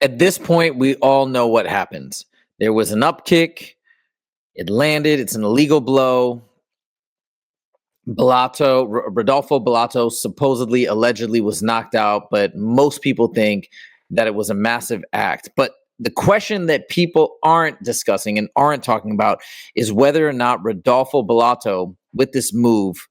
At this point, we all know what happens. There was an upkick. It landed. It's an illegal blow. Rodolfo Bellato supposedly, allegedly was knocked out, but most people think that it was a massive act. But the question that people aren't discussing and aren't talking about is whether or not Rodolfo Bellato, with this move,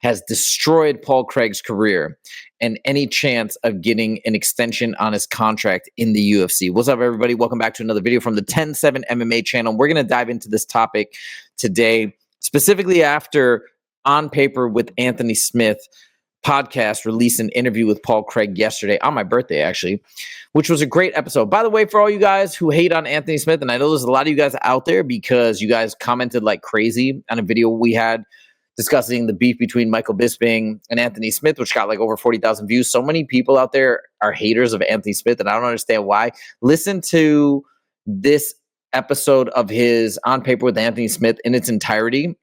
has destroyed Paul Craig's career and any chance of getting an extension on his contract in the UFC. What's up, everybody? Welcome back to another video from the 10-7 MMA channel. We're going to dive into this topic today, specifically after On Paper with Anthony Smith podcast released an interview with Paul Craig yesterday, on my birthday, actually, which was a great episode. By the way, for all you guys who hate on Anthony Smith, and I know there's a lot of you guys out there because you guys commented like crazy on a video we had discussing the beef between Michael Bisping and Anthony Smith, which got like over 40,000 views. So many people out there are haters of Anthony Smith, and I don't understand why. Listen to this episode of his On Paper with Anthony Smith in its entirety,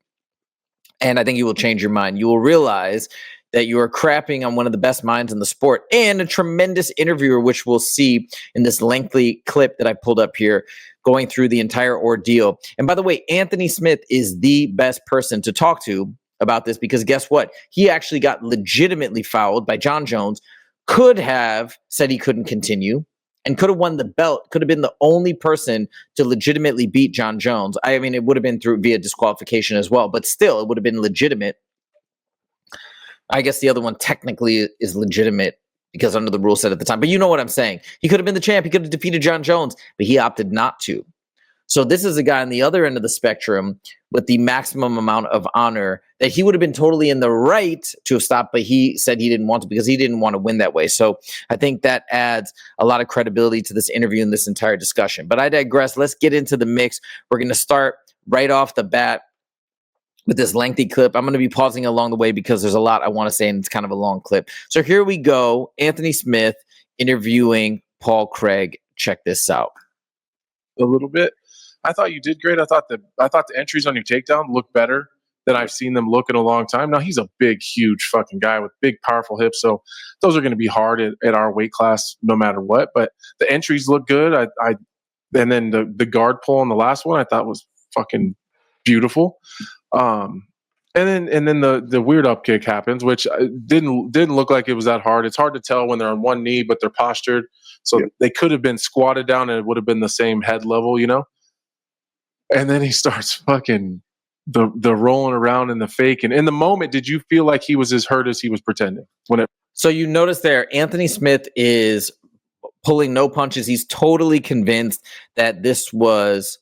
and I think you will change your mind. You will realize that you are crapping on one of the best minds in the sport and a tremendous interviewer, which we'll see in this lengthy clip that I pulled up here, going through the entire ordeal. And by the way, Anthony Smith is the best person to talk to about this because guess what? He actually got legitimately fouled by John Jones, could have said he couldn't continue, and could have won the belt, could have been the only person to legitimately beat John Jones. I mean, it would have been via disqualification as well, but still, it would have been legitimate. I guess the other one technically is legitimate because under the rule set at the time. But you know what I'm saying. He could have been the champ. He could have defeated John Jones, but he opted not to. So this is a guy on the other end of the spectrum with the maximum amount of honor that he would have been totally in the right to have stopped, but he said he didn't want to because he didn't want to win that way. So I think that adds a lot of credibility to this interview and this entire discussion. But I digress. Let's get into the mix. We're going to start right off the bat with this lengthy clip. I'm going to be pausing along the way because there's a lot I want to say, and it's kind of a long clip. So here we go. Anthony Smith interviewing Paul Craig. Check this out. A little bit. I thought you did great. I thought the entries on your takedown looked better than I've seen them look in a long time. Now he's a big, huge fucking guy with big, powerful hips, so those are going to be hard at our weight class no matter what. But the entries look good. And then the guard pull on the last one I thought was fucking beautiful. And then the weird up kick happens, which didn't look like it was that hard. It's hard to tell when they're on one knee, but they're postured, so they could have been squatted down and it would have been the same head level, you know. And then he starts fucking the rolling around in the fake. And in the moment, did you feel like he was as hurt as he was pretending? So you notice there, Anthony Smith is pulling no punches. He's totally convinced that this was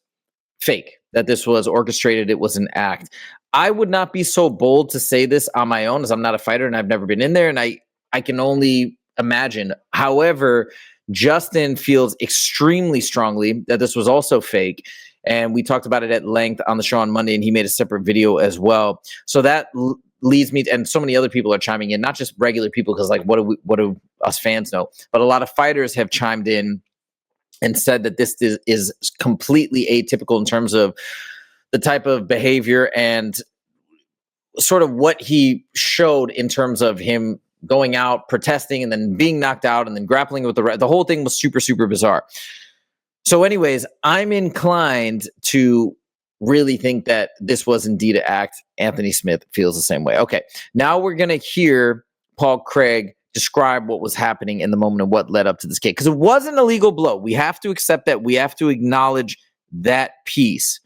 fake, that this was orchestrated, it was an act. I would not be so bold to say this on my own, as I'm not a fighter and I've never been in there, and I can only imagine. However, Justin feels extremely strongly that this was also fake. And we talked about it at length on the show on Monday, and he made a separate video as well. So that leads me to, and so many other people are chiming in, not just regular people, because like, what do us fans know? But a lot of fighters have chimed in and said that this is completely atypical in terms of the type of behavior and sort of what he showed in terms of him going out, protesting, and then being knocked out, and then grappling with the whole thing was super, super bizarre. So anyways, I'm inclined to really think that this was indeed an act. Anthony Smith feels the same way. Okay, now we're going to hear Paul Craig describe what was happening in the moment and what led up to this kick. Because it was an illegal blow. We have to accept that. We have to acknowledge that piece.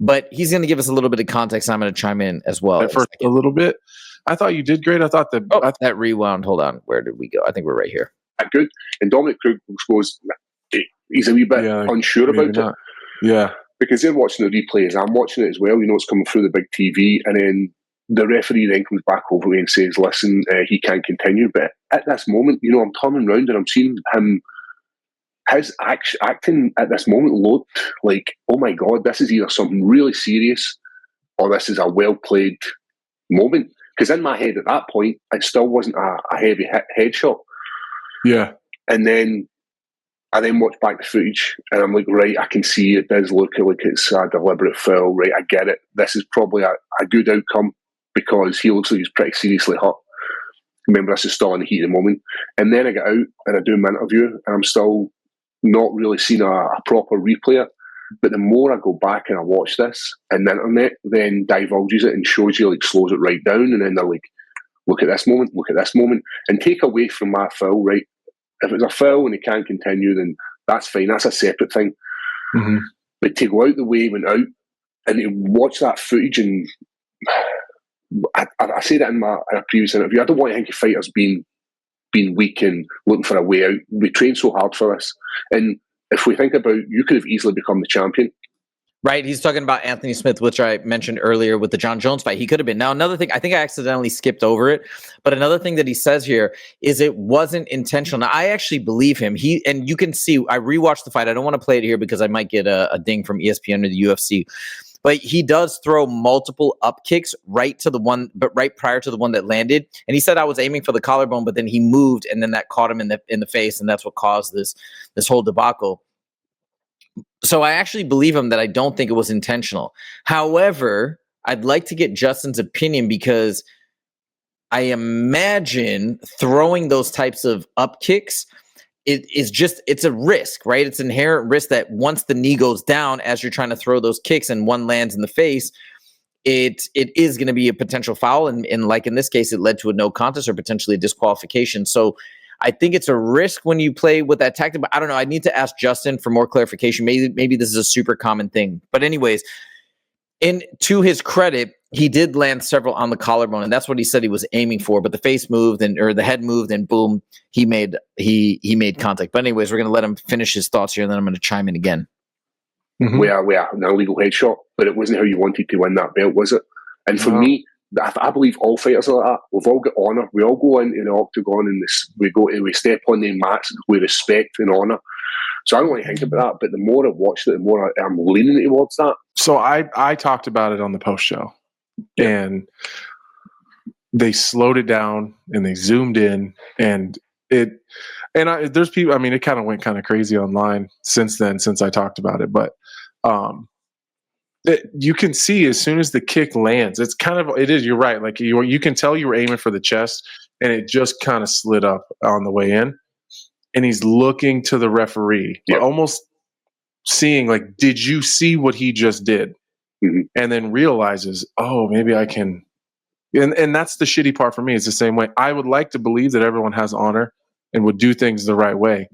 But he's going to give us a little bit of context. I'm going to chime in as well. For a little bit. I thought you did great. I thought that rewound. Hold on. Where did we go? I think we're right here. Good. And Dominic Cruz goes, he's a wee bit unsure about it. Yeah. Because they're watching the replay as I'm watching it as well. You know, it's coming through the big TV. And then the referee then comes back over me and says, listen, he can't continue. But at this moment, you know, I'm turning around and I'm seeing him, his acting at this moment looked like, oh my God, this is either something really serious or this is a well-played moment. Because in my head at that point, it still wasn't a heavy headshot. Yeah. And then I then watch back the footage and I'm like, right, I can see it does look like it's a deliberate foul, right? I get it. This is probably a good outcome because he looks like he's pretty seriously hurt. Remember, this is still in the heat of the moment. And then I get out and I do my interview and I'm still not really seen a proper replay it. But the more I go back and I watch this, and the internet then divulges it and shows you, like, slows it right down, and then they're like, look at this moment, and take away from that foul, right? If it's a foul and he can't continue, then that's fine. That's a separate thing. Mm-hmm. But to go out the way he went out and to watch that footage, and I said that in a previous interview, I don't want to think of fighters being weak and looking for a way out. We train so hard for this. And if we think about, you could have easily become the champion. Right. He's talking about Anthony Smith, which I mentioned earlier with the John Jones fight. He could have been. Now, another thing, I think I accidentally skipped over it, but another thing that he says here is it wasn't intentional. Now, I actually believe him. And you can see, I rewatched the fight. I don't want to play it here because I might get a ding from ESPN or the UFC. But he does throw multiple up kicks right prior to the one that landed. And he said, I was aiming for the collarbone, but then he moved, and then that caught him in the face, and that's what caused this whole debacle. So I actually believe him that I don't think it was intentional. However, I'd like to get Justin's opinion, because I imagine throwing those types of up kicks, it's a risk, right? It's inherent risk that once the knee goes down as you're trying to throw those kicks and one lands in the face, it is going to be a potential foul. And like in this case, it led to a no contest or potentially a disqualification. So I think it's a risk when you play with that tactic, but I don't know. I need to ask Justin for more clarification. Maybe this is a super common thing. But anyways, to his credit, he did land several on the collarbone, and that's what he said he was aiming for. But the face moved or the head moved, and boom, he made contact. But anyways, we're going to let him finish his thoughts here, and then I'm going to chime in again. Mm-hmm. We are an illegal headshot, but it wasn't how you wanted to win that belt, was it? And for me, I believe all fighters are like that. We've all got honour. We all go into the octagon and we step on the mats with respect and honour. So I don't want to think about that, but the more I've watched it, the more I'm leaning towards that. So I talked about it on the post show, and they slowed it down and they zoomed in, and there's people. I mean, it kind of went kind of crazy online since I talked about it, but you can see as soon as the kick lands, you're right. Like you can tell you were aiming for the chest, and it just kind of slid up on the way in, and he's looking to the referee, almost seeing, like, did you see what he just did? Mm-hmm. And then realizes, oh, maybe I can. And that's the shitty part for me. It's the same way. I would like to believe that everyone has honor and would do things the right way.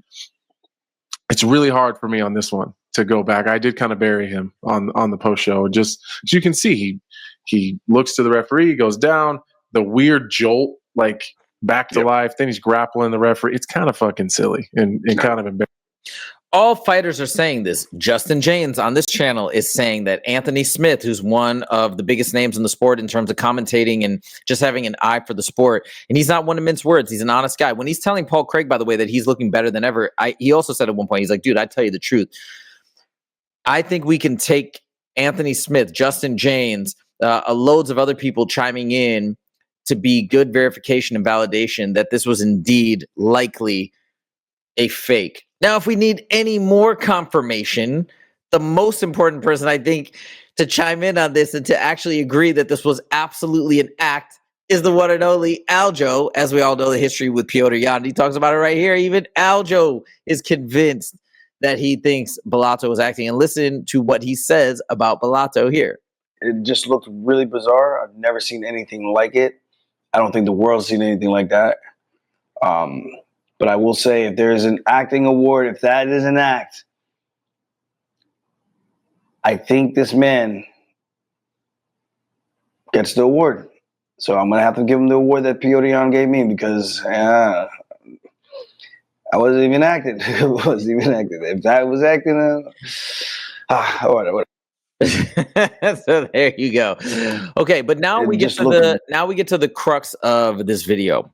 It's really hard for me on this one to go back. I did kind of bury him on the post show. Just as you can see, he looks to the referee, goes down, the weird jolt, like back to life. Then he's grappling the referee. It's kind of fucking silly and kind of embarrassing. All fighters are saying this. Justin James on this channel is saying that Anthony Smith, who's one of the biggest names in the sport in terms of commentating and just having an eye for the sport, and he's not one to mince words. He's an honest guy. When he's telling Paul Craig, by the way, that he's looking better than ever, he also said at one point, he's like, dude, I tell you the truth. I think we can take Anthony Smith, Justin James, loads of other people chiming in to be good verification and validation that this was indeed likely a fake. Now, if we need any more confirmation, the most important person, I think, to chime in on this and to actually agree that this was absolutely an act is the one and only Aljo. As we all know, the history with Piotr Jan. He talks about it right here. Even Aljo is convinced that he thinks Bellato was acting. And listen to what he says about Bellato here. It just looked really bizarre. I've never seen anything like it. I don't think the world's seen anything like that. But I will say, if there is an acting award, if that is an act, I think this man gets the award. So I'm going to have to give him the award that Piotr Jan gave me, because I wasn't even acting. It wasn't even acting. If I was acting, whatever. So there you go. Okay, but now we get to the crux of this video.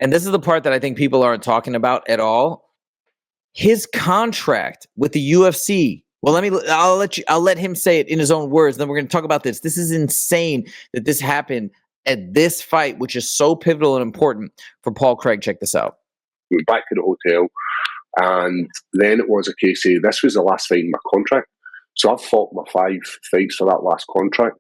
And this is the part that I think people aren't talking about at all. His contract with the UFC. Well, I'll let him say it in his own words. Then we're going to talk about this. This is insane that this happened at this fight, which is so pivotal and important for Paul Craig. Check this out. We went back to the hotel, and then it was a case of, this was the last fight in my contract. So I've fought my 5 fights for that last contract.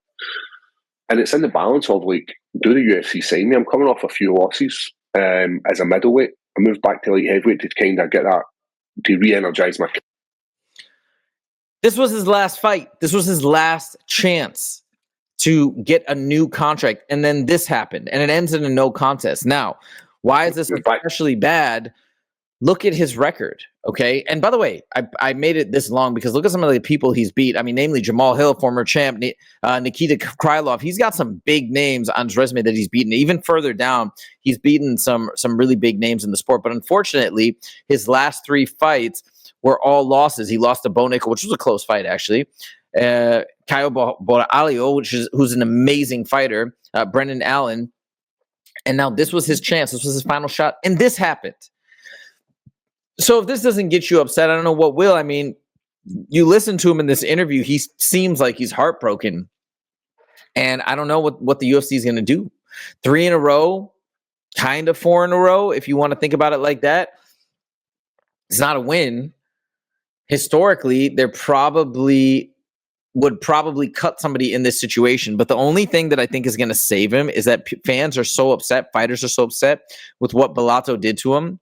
And it's in the balance of, like, do the UFC sign me? I'm coming off a few losses. As a middleweight, I moved back to light heavyweight to kind of get re-energize my. This was his last fight. This was his last chance to get a new contract. And then this happened, and it ends in a no contest. Now, why is this especially bad? Look at his record, okay? And by the way, I made it this long because look at some of the people he's beat. I mean, namely Jamal Hill, former champ, Nikita Krylov. He's got some big names on his resume that he's beaten. Even further down, he's beaten some really big names in the sport. But unfortunately, his last 3 fights were all losses. He lost to Bo Nickel, which was a close fight, actually. Caio Borralho, who's an amazing fighter. Brendan Allen. And now this was his chance. This was his final shot. And this happened. So if this doesn't get you upset, I don't know what will. I mean, you listen to him in this interview, he seems like he's heartbroken. And I don't know what the UFC is going to do. 3 in a row, kind of 4 in a row, if you want to think about it like that. It's not a win. Historically, they would probably cut somebody in this situation. But the only thing that I think is going to save him is that fans are so upset, fighters are so upset with what Bellato did to him,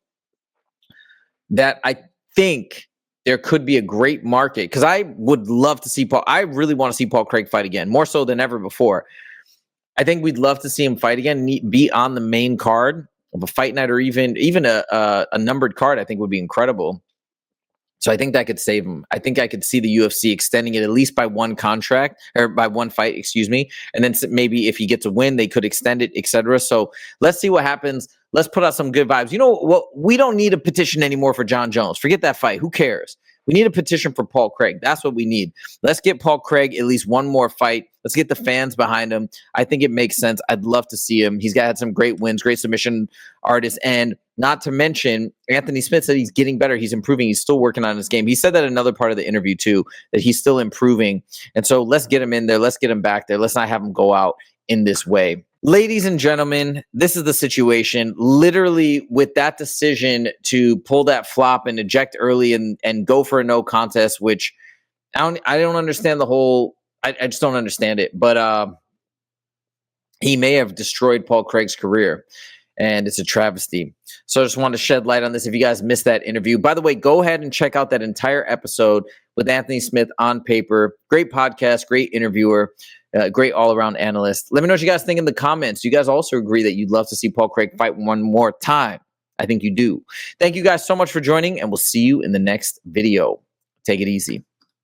that I think there could be a great market. Because I would love to see I really want to see Paul Craig fight again, more so than ever before. I think we'd love to see him fight again, be on the main card of a fight night, or even a numbered card. I think would be incredible. So I think that could save him. I think I could see the UFC extending it at least by one contract, or by one fight, excuse me. And then maybe if he gets a win, they could extend it, etc. So let's see what happens. Let's put out some good vibes. You know what? We don't need a petition anymore for John Jones. Forget that fight. Who cares? We need a petition for Paul Craig. That's what we need. Let's get Paul Craig at least one more fight. Let's get the fans behind him. I think it makes sense. I'd love to see him. He's had some great wins, great submission artist. And not to mention, Anthony Smith said he's getting better. He's improving. He's still working on his game. He said that in another part of the interview too, that he's still improving. And so let's get him in there. Let's get him back there. Let's not have him go out in this way. Ladies and gentlemen, this is the situation. Literally, with that decision to pull that flop and eject early and go for a no contest, which I don't understand the whole. I just don't understand it. But he may have destroyed Paul Craig's career, and it's a travesty. So I just wanted to shed light on this. If you guys missed that interview, by the way, go ahead and check out that entire episode with Anthony Smith on paper. Great podcast, great interviewer. Great all-around analyst. Let me know what you guys think in the comments. You guys also agree that you'd love to see Paul Craig fight one more time. I think you do. Thank you guys so much for joining, and we'll see you in the next video. Take it easy.